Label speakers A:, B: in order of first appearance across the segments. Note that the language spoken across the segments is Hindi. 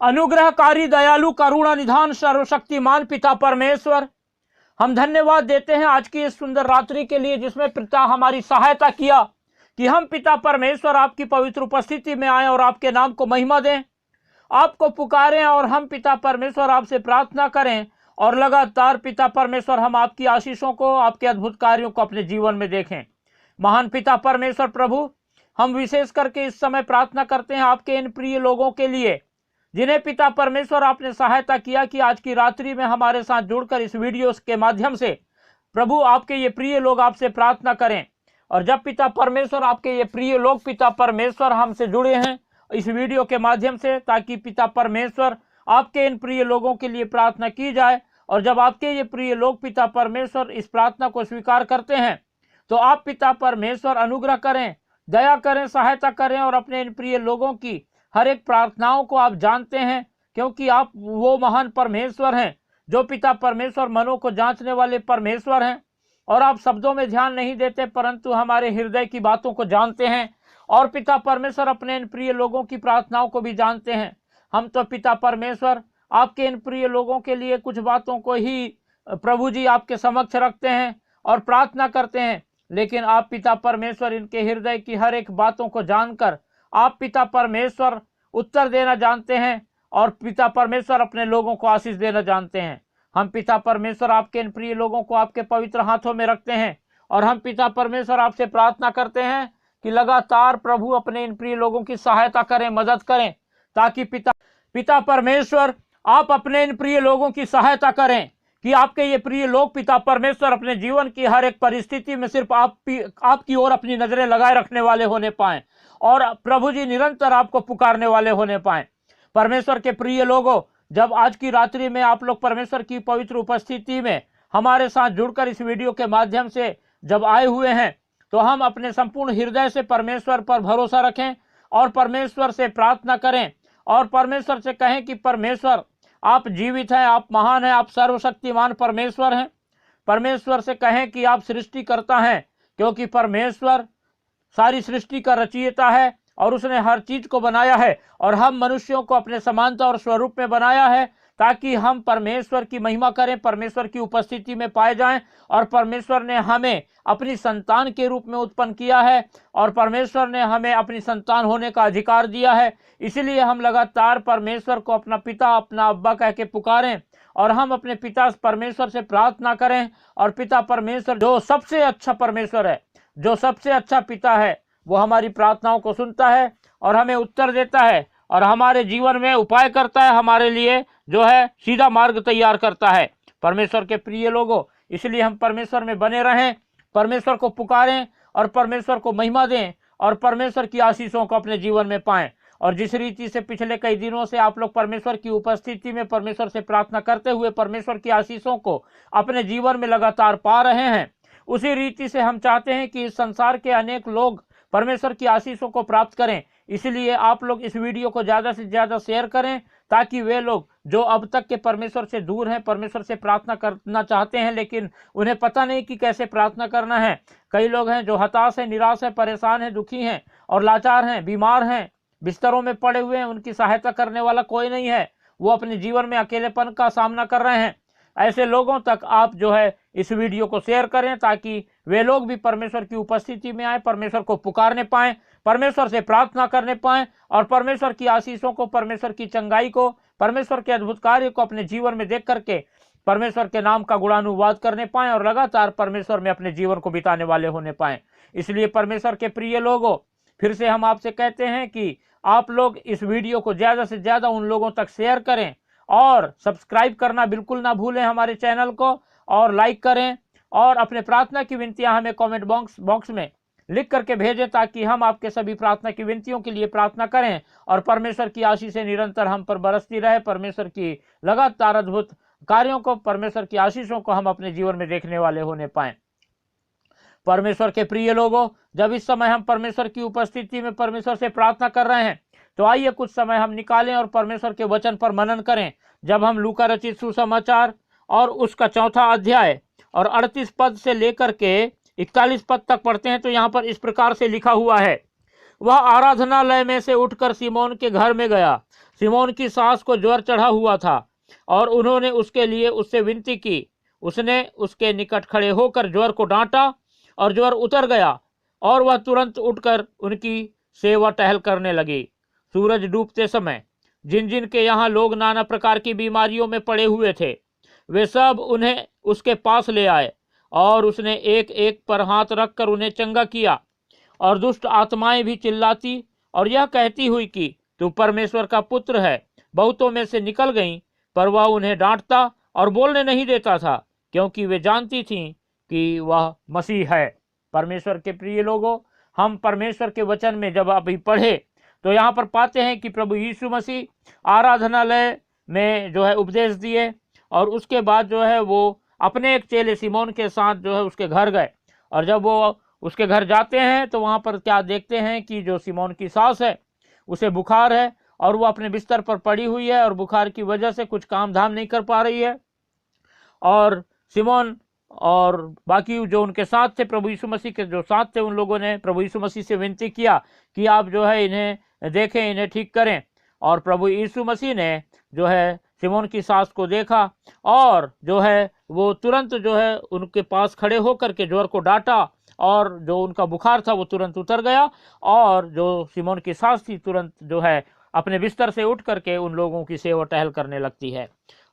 A: अनुग्रहकारी, दयालु, करुणा निधान, सर्वशक्तिमान पिता परमेश्वर, हम धन्यवाद देते हैं आज की इस सुंदर रात्रि के लिए जिसमें पिता हमारी सहायता किया कि हम पिता परमेश्वर आपकी पवित्र उपस्थिति में आए और आपके नाम को महिमा दें, आपको पुकारें और हम पिता परमेश्वर आपसे प्रार्थना करें और लगातार पिता परमेश्वर हम आपकी आशीषों को, आपके अद्भुत कार्यों को अपने जीवन में देखें। महान पिता परमेश्वर प्रभु, हम विशेष करके इस समय प्रार्थना करते हैं आपके इन प्रिय लोगों के लिए जिन्हें पिता परमेश्वर आपने सहायता किया कि आज की रात्रि में हमारे साथ जुड़कर इस वीडियो के माध्यम से प्रभु आपके ये प्रिय लोग आपसे प्रार्थना करें। और जब पिता परमेश्वर आपके ये प्रिय लोग पिता परमेश्वर हमसे जुड़े हैं इस वीडियो के माध्यम से, ताकि पिता परमेश्वर आपके इन प्रिय लोगों के लिए प्रार्थना की जाए, और जब आपके ये प्रिय लोग पिता परमेश्वर इस प्रार्थना को स्वीकार करते हैं तो आप पिता परमेश्वर अनुग्रह करें, दया करें, सहायता करें और अपने इन प्रिय लोगों की हर एक प्रार्थनाओं को आप जानते हैं, क्योंकि आप वो महान परमेश्वर हैं जो पिता परमेश्वर मनों को जांचने वाले परमेश्वर हैं। और आप शब्दों में ध्यान नहीं देते परंतु हमारे हृदय की बातों को जानते हैं, और पिता परमेश्वर अपने इन प्रिय लोगों की प्रार्थनाओं को भी जानते हैं। हम तो पिता परमेश्वर आपके इन प्रिय लोगों के लिए कुछ बातों को ही प्रभु जी आपके समक्ष रखते हैं और प्रार्थना करते हैं, लेकिन आप पिता परमेश्वर इनके हृदय की हर एक बातों को जानकर आप पिता परमेश्वर उत्तर देना जानते हैं और पिता परमेश्वर अपने लोगों को आशीष देना जानते हैं। हम पिता परमेश्वर आपके इन प्रिय लोगों को आपके पवित्र हाथों में रखते हैं और हम पिता परमेश्वर आपसे प्रार्थना करते हैं कि लगातार प्रभु अपने इन प्रिय लोगों की सहायता करें, मदद करें, ताकि पिता परमेश्वर आप अपने इन प्रिय लोगों की सहायता करें कि आपके ये प्रिय लोग पिता परमेश्वर अपने जीवन की हर एक परिस्थिति में सिर्फ आपकी ओर अपनी नजरें लगाए रखने वाले होने पाएं और प्रभु जी निरंतर आपको पुकारने वाले होने पाएं। परमेश्वर के प्रिय लोगों, जब आज की रात्रि में आप लोग परमेश्वर की पवित्र उपस्थिति में हमारे साथ जुड़कर इस वीडियो के माध्यम से जब आए हुए हैं तो हम अपने संपूर्ण हृदय से परमेश्वर पर भरोसा रखें और परमेश्वर से प्रार्थना करें और परमेश्वर से कहें कि परमेश्वर आप जीवित हैं, आप महान हैं, आप सर्वशक्तिमान परमेश्वर हैं। परमेश्वर से कहें कि आप सृष्टिकर्ता हैं, क्योंकि परमेश्वर सारी सृष्टि का रचयिता है और उसने हर चीज को बनाया है और हम मनुष्यों को अपने समानता और स्वरूप में बनाया है ताकि हम परमेश्वर की महिमा करें, परमेश्वर की उपस्थिति में पाए जाएं। और परमेश्वर ने हमें अपनी संतान के रूप में उत्पन्न किया है और परमेश्वर ने हमें अपनी संतान होने का अधिकार दिया है। इसलिए हम लगातार परमेश्वर को अपना पिता, अपना अब्बा कह के पुकारें और हम अपने पिता परमेश्वर से प्रार्थना करें। और पिता परमेश्वर जो सबसे अच्छा परमेश्वर है, जो सबसे अच्छा पिता है, वो हमारी प्रार्थनाओं को सुनता है और हमें उत्तर देता है और हमारे जीवन में उपाय करता है, हमारे लिए जो है सीधा मार्ग तैयार करता है। परमेश्वर के प्रिय लोगों, इसलिए हम परमेश्वर में बने रहें, परमेश्वर को पुकारें और परमेश्वर को महिमा दें और परमेश्वर की आशीषों को अपने जीवन में पाएं। और जिस रीति से पिछले कई दिनों से आप लोग परमेश्वर की उपस्थिति में परमेश्वर से प्रार्थना करते हुए परमेश्वर की आशीषों को अपने जीवन में लगातार पा रहे हैं, उसी रीति से हम चाहते हैं कि इस संसार के अनेक लोग परमेश्वर की आशीषों को प्राप्त करें। इसलिए आप लोग इस वीडियो को ज़्यादा से ज़्यादा शेयर करें ताकि वे लोग जो अब तक के परमेश्वर से दूर हैं, परमेश्वर से प्रार्थना करना चाहते हैं लेकिन उन्हें पता नहीं कि कैसे प्रार्थना करना है। कई लोग हैं जो हताश हैं, निराश हैं, परेशान हैं, दुखी हैं और लाचार हैं, बीमार हैं, बिस्तरों में पड़े हुए हैं, उनकी सहायता करने वाला कोई नहीं है, वो अपने जीवन में अकेलेपन का सामना कर रहे हैं। ऐसे लोगों तक आप जो है इस वीडियो को शेयर करें ताकि वे लोग भी परमेश्वर की उपस्थिति में आए, परमेश्वर को पुकारने पाएं, परमेश्वर से प्रार्थना करने पाएं और परमेश्वर की आशीषों को, परमेश्वर की चंगाई को, परमेश्वर के अद्भुत कार्य को अपने जीवन में देख करके परमेश्वर के नाम का गुणानुवाद करने पाएं और लगातार परमेश्वर में अपने जीवन को बिताने वाले होने पाएं। इसलिए परमेश्वर के प्रिय लोगों, फिर से हम आपसे कहते हैं कि आप लोग इस वीडियो को ज़्यादा से ज़्यादा उन लोगों तक शेयर करें और सब्सक्राइब करना बिल्कुल ना भूलें हमारे चैनल को, और लाइक करें और अपने प्रार्थना की विनतियां हमें कमेंट बॉक्स में लिख करके भेजें ताकि हम आपके सभी प्रार्थना की विनतियों के लिए प्रार्थना करें और परमेश्वर की आशीषें निरंतर हम पर बरसती रहे। परमेश्वर की लगातार अद्भुत कार्यों को, परमेश्वर की आशीषों को हम अपने जीवन में देखने वाले होने पाएं। परमेश्वर के प्रिय लोगों, जब इस समय हम परमेश्वर की उपस्थिति में परमेश्वर से प्रार्थना कर रहे हैं तो आइए कुछ समय हम निकालें और परमेश्वर के वचन पर मनन करें। जब हम लूका रचित सुसमाचार और उसका 4वां अध्याय और 38 पद से लेकर के 41 पद तक पढ़ते हैं तो यहाँ पर इस प्रकार से लिखा हुआ है, वह आराधनालय में से उठकर सिमोन के घर में गया। सिमोन की सास को ज्वर चढ़ा हुआ था और उन्होंने उसके लिए उससे विनती की। उसने उसके निकट खड़े होकर ज्वर को डांटा और ज्वर उतर गया और वह तुरंत उठकर उनकी सेवा टहल करने लगी। सूरज डूबते समय जिन जिन के यहाँ लोग नाना प्रकार की बीमारियों में पड़े हुए थे, वे सब उन्हें उसके पास ले आए और उसने एक एक पर हाथ रखकर उन्हें चंगा किया। और दुष्ट आत्माएं भी चिल्लाती और यह कहती हुई कि तू परमेश्वर का पुत्र है, बहुतों में से निकल गईं, पर वह उन्हें डांटता और बोलने नहीं देता था, क्योंकि वे जानती थीं कि वह मसीह है। परमेश्वर के प्रिय लोगों, हम परमेश्वर के वचन में जब अभी पढ़े तो यहाँ पर पाते हैं कि प्रभु यीशु मसीह आराधनालय में जो है उपदेश दिए और उसके बाद जो है वो अपने एक चेले सिमोन के साथ जो है उसके घर गए। और जब वो उसके घर जाते हैं तो वहाँ पर क्या देखते हैं कि जो सिमोन की सास है उसे बुखार है और वो अपने बिस्तर पर पड़ी हुई है और बुखार की वजह से कुछ काम धाम नहीं कर पा रही है। और सिमोन और बाकी जो उनके साथ थे, प्रभु यीशु मसीह के जो साथ थे, उन लोगों ने प्रभु यीशु मसीह से विनती किया कि आप जो है इन्हें देखें, इन्हें ठीक करें। और प्रभु यीशु मसीह ने जो है सिमोन की सास को देखा और जो है वो तुरंत जो है उनके पास खड़े होकर के ज्वर को डांटा और जो उनका बुखार था वो तुरंत उतर गया। और जो सिमोन की सास थी तुरंत जो है अपने बिस्तर से उठ करके उन लोगों की सेवा टहल करने लगती है।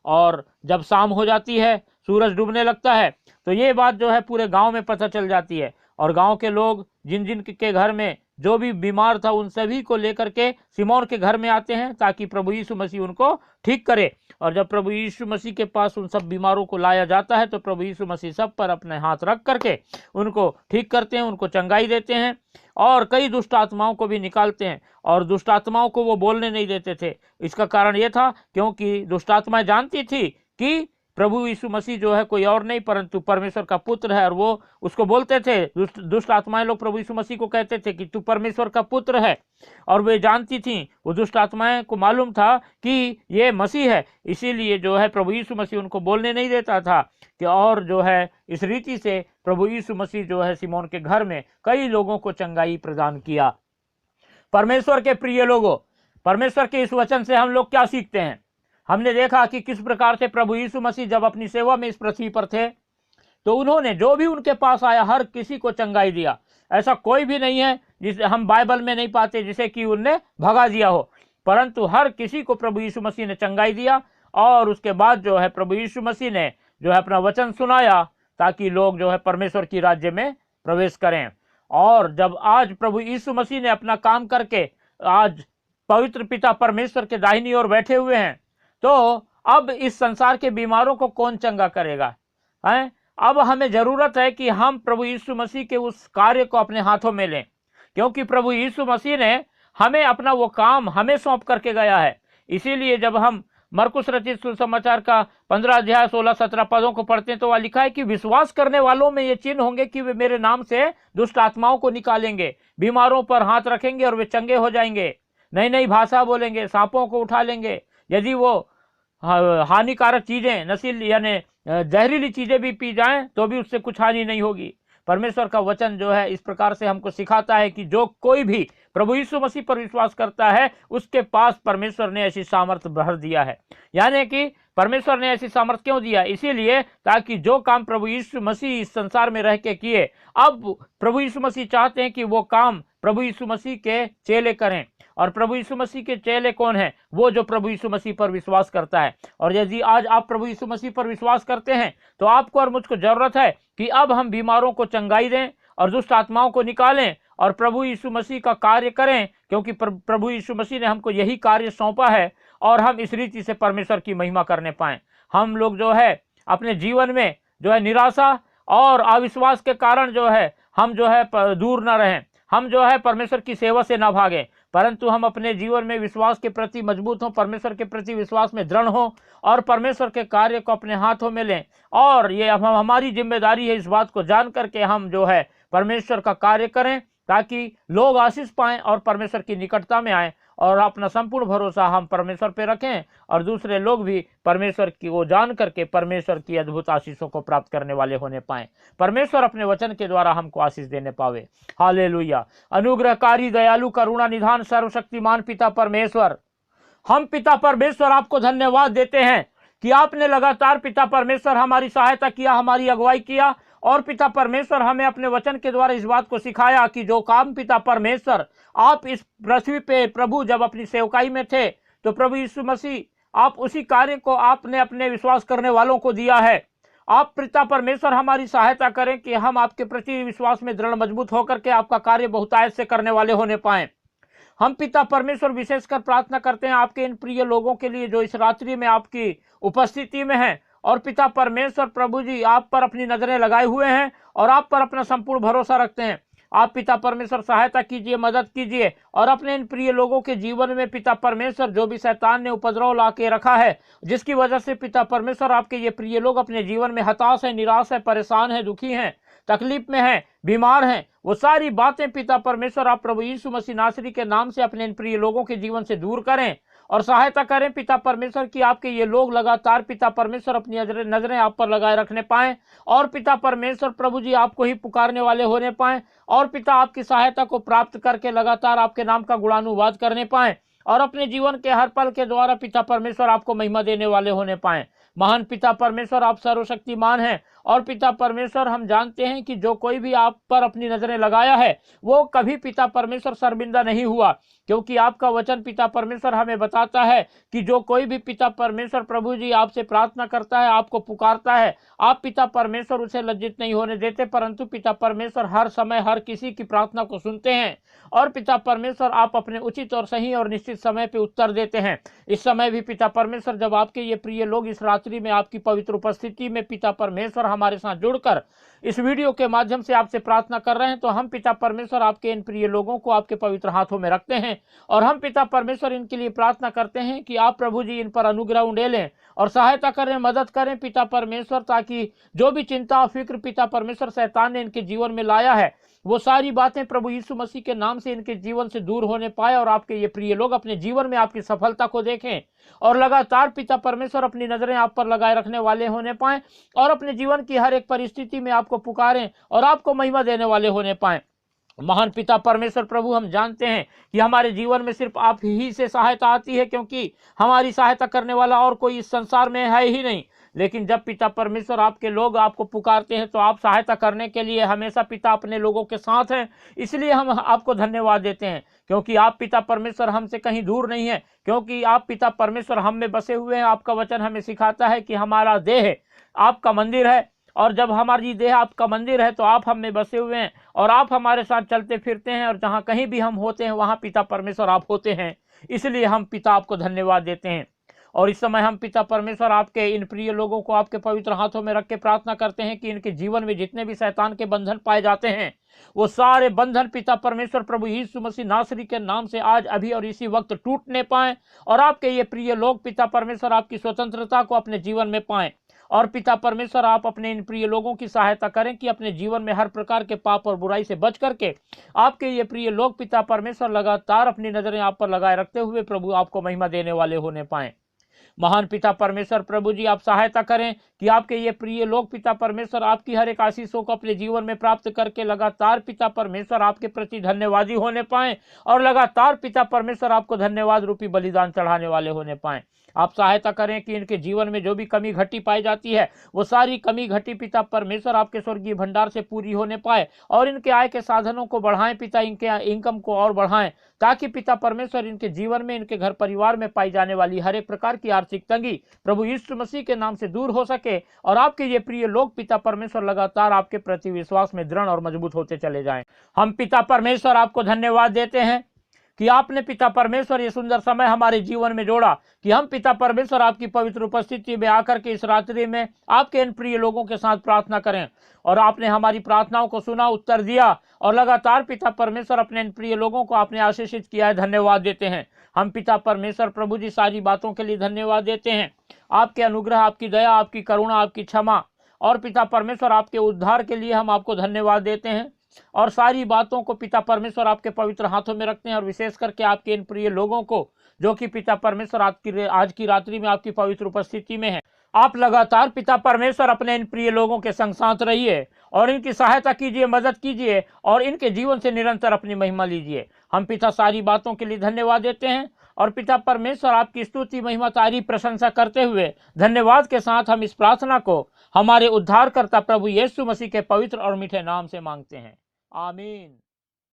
A: और जब शाम हो जाती है, सूरज डूबने लगता है, तो ये बात जो है पूरे गांव में पता चल जाती है। और गांव के लोग जिन जिन के घर में जो भी बीमार था उन सभी को लेकर के सिमोन के घर में आते हैं ताकि प्रभु यीशु मसीह उनको ठीक करे। और जब प्रभु यीशु मसीह के पास उन सब बीमारों को लाया जाता है तो प्रभु यीशु मसीह सब पर अपने हाथ रख करके उनको ठीक करते हैं, उनको चंगाई देते हैं और कई दुष्ट आत्माओं को भी निकालते हैं। और दुष्ट आत्माओं को वो बोलने नहीं देते थे। इसका कारण ये था क्योंकि दुष्ट आत्माएं जानती थी कि प्रभु यीशु मसीह जो है कोई और नहीं परंतु परमेश्वर का पुत्र है। और वो उसको बोलते थे, दुष्ट आत्माएं लोग प्रभु यीशु मसीह को कहते थे कि तू परमेश्वर का पुत्र है। और वे जानती थीं, वो दुष्ट आत्माएं को मालूम था कि ये मसीह है, इसीलिए जो है प्रभु यीशु मसीह उनको बोलने नहीं देता था कि। और जो है इस रीति से प्रभु यीशु मसीह जो है सिमोन के घर में कई लोगों को चंगाई प्रदान किया। परमेश्वर के प्रिय लोगों, परमेश्वर के इस वचन से हम लोग क्या सीखते हैं? हमने देखा कि किस प्रकार से प्रभु यीशु मसीह जब अपनी सेवा में इस पृथ्वी पर थे तो उन्होंने जो भी उनके पास आया हर किसी को चंगाई दिया। ऐसा कोई भी नहीं है जिसे हम बाइबल में नहीं पाते जिसे कि उनने भगा दिया हो, परंतु हर किसी को प्रभु यीशु मसीह ने चंगाई दिया। और उसके बाद जो है प्रभु यीशु मसीह ने जो है अपना वचन सुनाया ताकि लोग जो है परमेश्वर की राज्य में प्रवेश करें। और जब आज प्रभु यीशु मसीह ने अपना काम करके आज पवित्र पिता परमेश्वर के दाहिनी ओर बैठे हुए हैं, तो अब इस संसार के बीमारों को कौन चंगा करेगा? हैं? अब हमें जरूरत है कि हम प्रभु यीशु मसीह के उस कार्य को अपने हाथों में लें, क्योंकि प्रभु यीशु मसीह ने हमें अपना वो काम हमें सौंप करके गया है। इसीलिए जब हम मरकुस रचित सुसमाचार का 15 अध्याय 16-17 पदों को पढ़ते हैं तो वह लिखा है कि विश्वास करने वालों में ये चिन्ह होंगे कि वे मेरे नाम से दुष्ट आत्माओं को निकालेंगे, बीमारों पर हाथ रखेंगे और वे चंगे हो जाएंगे, नई नई भाषा बोलेंगे, सांपों को उठा लेंगे, यदि वो हानिकारक चीजें नशीली यानी जहरीली चीजें भी पी जाएं तो भी उससे कुछ हानि नहीं होगी। परमेश्वर का वचन जो है इस प्रकार से हमको सिखाता है कि जो कोई भी प्रभु यीशु मसीह पर विश्वास करता है उसके पास परमेश्वर ने ऐसी सामर्थ्य भर दिया है। यानी कि परमेश्वर ने ऐसी सामर्थ्य क्यों दिया? इसीलिए ताकि जो काम प्रभु यीशु मसीह इस संसार में रह के किए, अब प्रभु यीशु मसीह चाहते हैं कि वो काम प्रभु यीशु मसीह के चेले करें। और प्रभु यीशु मसीह के चेले कौन है? वो जो प्रभु यीशु मसीह पर विश्वास करता है। और यदि आज आप प्रभु यीशु मसीह पर विश्वास करते हैं तो आपको और मुझको जरूरत है कि अब हम बीमारों को चंगाई दें और दुष्ट आत्माओं को निकालें और प्रभु यीशु मसीह का कार्य करें, क्योंकि प्रभु यीशु मसीह ने हमको यही कार्य सौंपा है और हम इस रीति से परमेश्वर की महिमा करने पाएं। हम लोग जो है अपने जीवन में जो है निराशा और अविश्वास के कारण जो है हम जो है दूर न रहें, हम जो है परमेश्वर की सेवा से ना भागें, परंतु हम अपने जीवन में विश्वास के प्रति मजबूत हों, परमेश्वर के प्रति विश्वास में दृढ़ हों और परमेश्वर के कार्य को अपने हाथों में लें। और ये हमारी जिम्मेदारी है इस बात को जान करके हम जो है परमेश्वर का कार्य करें ताकि लोग आशीष पाएं और परमेश्वर की निकटता में आएं और अपना संपूर्ण भरोसा हम परमेश्वर पे रखें और दूसरे लोग भी परमेश्वर की को जान करके परमेश्वर की अद्भुत आशीषों को प्राप्त करने वाले होने पाए। परमेश्वर अपने वचन के द्वारा हमको आशीष देने पावे। हालेलुया। अनुग्रहकारी, दयालु, करुणा निधान, सर्वशक्तिमान पिता परमेश्वर, हम पिता परमेश्वर आपको धन्यवाद देते हैं कि आपने लगातार पिता परमेश्वर हमारी सहायता किया, हमारी अगुवाई किया। और पिता परमेश्वर हमें अपने वचन के द्वारा इस बात को सिखाया कि जो काम पिता परमेश्वर आप इस पृथ्वी पे प्रभु जब अपनी सेवकाई में थे तो प्रभु यीशु मसीह आप उसी कार्य को आपने अपने विश्वास करने वालों को दिया है। आप पिता परमेश्वर हमारी सहायता करें कि हम आपके प्रति विश्वास में दृढ़ मजबूत होकर के आपका कार्य बहुतायत से करने वाले होने पाए। हम पिता परमेश्वर विशेषकर प्रार्थना करते हैं आपके इन प्रिय लोगों के लिए जो इस रात्रि में आपकी उपस्थिति में हैं। और पिता परमेश्वर प्रभु जी आप पर अपनी नजरें लगाए हुए हैं और आप पर अपना संपूर्ण भरोसा रखते हैं। आप पिता परमेश्वर सहायता कीजिए, मदद कीजिए और अपने इन प्रिय लोगों के जीवन में पिता परमेश्वर जो भी शैतान ने उपद्रव ला के रखा है, जिसकी वजह से पिता परमेश्वर आपके ये प्रिय लोग अपने जीवन में हताश है, निराश है, परेशान है, दुखी हैं, तकलीफ में हैं, बीमार हैं, वो सारी बातें पिता परमेश्वर आप प्रभु यीशु मसीह नासरी के नाम से अपने इन प्रिय लोगों के जीवन से दूर करें और सहायता करें पिता परमेश्वर की आपके ये लोग लगातार पिता परमेश्वर अपनी नजरें आप पर लगाए रखने पाएं और पिता परमेश्वर प्रभु जी आपको ही पुकारने वाले होने पाएं और पिता आपकी सहायता को प्राप्त करके लगातार आपके नाम का गुणानुवाद करने पाएं और अपने जीवन के हर पल के द्वारा पिता परमेश्वर आपको महिमा देने वाले होने पाएं। महान पिता परमेश्वर आप सर्वशक्तिमान हैं और पिता परमेश्वर हम जानते हैं कि जो कोई भी आप पर अपनी नजरें लगाया है वो कभी पिता परमेश्वर शर्मिंदा नहीं हुआ, क्योंकि आपका वचन पिता परमेश्वर हमें बताता है कि जो कोई भी पिता परमेश्वर प्रभु जी आपसे प्रार्थना करता है, आपको पुकारता है, आप पिता परमेश्वर उसे लज्जित नहीं होने देते, परंतु पिता परमेश्वर हर समय हर किसी की प्रार्थना को सुनते हैं और पिता परमेश्वर आप अपने उचित और सही और निश्चित समय पे उत्तर देते हैं। इस समय भी पिता परमेश्वर जब आपके ये प्रिय लोग इस रात्रि में आपकी पवित्र उपस्थिति में पिता परमेश्वर हमारे साथ जुड़कर इस वीडियो के माध्यम से आपसे प्रार्थना कर रहे हैं, तो हम पिता परमेश्वर आपके इन प्रिय लोगों को आपके पवित्र हाथों में रखते हैं और हम पिता परमेश्वर इनके लिए प्रार्थना करते हैं कि आप प्रभु जी इन पर अनुग्रह उंडेलें और सहायता करें, मदद करें पिता परमेश्वर, ताकि जो भी चिंता और फिक्र पिता परमेश्वर शैतान ने इनके जीवन में लाया है वो सारी बातें प्रभु यीशु मसीह के नाम से इनके जीवन से दूर होने पाए और आपके ये प्रिय लोग अपने जीवन में आपकी सफलता को देखें और लगातार पिता परमेश्वर अपनी नजरें आप पर लगाए रखने वाले होने पाए और अपने जीवन की हर एक परिस्थिति में आपको पुकारें और आपको महिमा देने वाले होने पाए। महान पिता परमेश्वर प्रभु हम जानते हैं कि हमारे जीवन में सिर्फ आप ही से सहायता आती है, क्योंकि हमारी सहायता करने वाला और कोई इस संसार में है ही नहीं। लेकिन जब पिता परमेश्वर आपके लोग आपको पुकारते हैं तो आप सहायता करने के लिए हमेशा पिता अपने लोगों के साथ हैं। इसलिए हम आपको धन्यवाद देते हैं, क्योंकि आप पिता परमेश्वर हमसे कहीं दूर नहीं है, क्योंकि आप पिता परमेश्वर हम में बसे हुए हैं। आपका वचन हमें सिखाता है कि हमारा देह आपका मंदिर है और जब हमारी देह आपका मंदिर है तो आप हम में बसे हुए हैं और आप हमारे साथ चलते फिरते हैं और जहाँ कहीं भी हम होते हैं वहाँ पिता परमेश्वर आप होते हैं। इसलिए हम पिता आपको धन्यवाद देते हैं और इस समय हम पिता परमेश्वर आपके इन प्रिय लोगों को आपके पवित्र हाथों में रख के प्रार्थना करते हैं कि इनके जीवन में जितने भी शैतान के बंधन पाए जाते हैं वो सारे बंधन पिता परमेश्वर प्रभु यीशु मसीह नासरी के नाम से आज अभी और इसी वक्त टूटने पाए और आपके ये प्रिय लोग पिता परमेश्वर आपकी स्वतंत्रता को अपने जीवन में पाएं और पिता परमेश्वर आप अपने इन प्रिय लोगों की सहायता करें कि अपने जीवन में हर प्रकार के पाप और बुराई से बच करके आपके ये प्रिय लोग पिता परमेश्वर लगातार अपनी नजरें आप पर लगाए रखते हुए प्रभु आपको महिमा देने वाले होने पाएं। महान पिता परमेश्वर प्रभु जी आप सहायता करें कि आपके ये प्रिय लोग पिता परमेश्वर आपकी हर एक आशीषों को अपने जीवन में प्राप्त करके लगातार पिता परमेश्वर आपके प्रति धन्यवादी होने पाएं और लगातार पिता परमेश्वर आपको धन्यवाद रूपी बलिदान चढ़ाने वाले होने पाएं। आप सहायता करें कि इनके जीवन में जो भी कमी घटी पाई जाती है वो सारी कमी घटी पिता परमेश्वर आपके स्वर्गीय भंडार से पूरी होने पाए और इनके आय के साधनों को बढ़ाएं पिता, इनके इनकम को और बढ़ाएं, ताकि पिता परमेश्वर इनके जीवन में इनके घर परिवार में पाई जाने वाली हर एक प्रकार की आर्थिक तंगी प्रभु यीशु मसीह के नाम से दूर हो सके और आपके ये प्रिय लोग पिता परमेश्वर लगातार आपके प्रति विश्वास में दृढ़ और मजबूत होते चले जाएं। हम पिता परमेश्वर आपको धन्यवाद देते हैं कि आपने पिता परमेश्वर ये सुंदर समय हमारे जीवन में जोड़ा कि हम पिता परमेश्वर आपकी पवित्र उपस्थिति में आकर के इस रात्रि में आपके इन प्रिय लोगों के साथ प्रार्थना करें और आपने हमारी प्रार्थनाओं को सुना, उत्तर दिया और लगातार पिता परमेश्वर अपने इन प्रिय लोगों को आपने आशीषित किया है। धन्यवाद देते हैं हम पिता परमेश्वर प्रभु जी, सारी बातों के लिए धन्यवाद देते हैं। आपके अनुग्रह, आपकी दया, आपकी करुणा, आपकी क्षमा और पिता परमेश्वर आपके उद्धार के लिए हम आपको धन्यवाद देते हैं। और सारी बातों को पिता परमेश्वर आपके पवित्र हाथों में रखते हैं, और विशेष करके आपके इन प्रिय लोगों को जो कि पिता परमेश्वर आज की रात्रि में आपकी पवित्र उपस्थिति में है। आप लगातार पिता परमेश्वर अपने इन प्रिय लोगों के संग साथ रहिए और इनकी सहायता कीजिए, मदद कीजिए और इनके जीवन से निरंतर अपनी महिमा लीजिए। हम पिता सारी बातों के लिए धन्यवाद देते हैं और पिता परमेश्वर आपकी स्तुति, महिमा, तारीफ, प्रशंसा करते हुए धन्यवाद के साथ हम इस प्रार्थना को हमारे उद्धारकर्ता प्रभु यीशु मसीह के पवित्र और मीठे नाम से मांगते हैं। आमीन।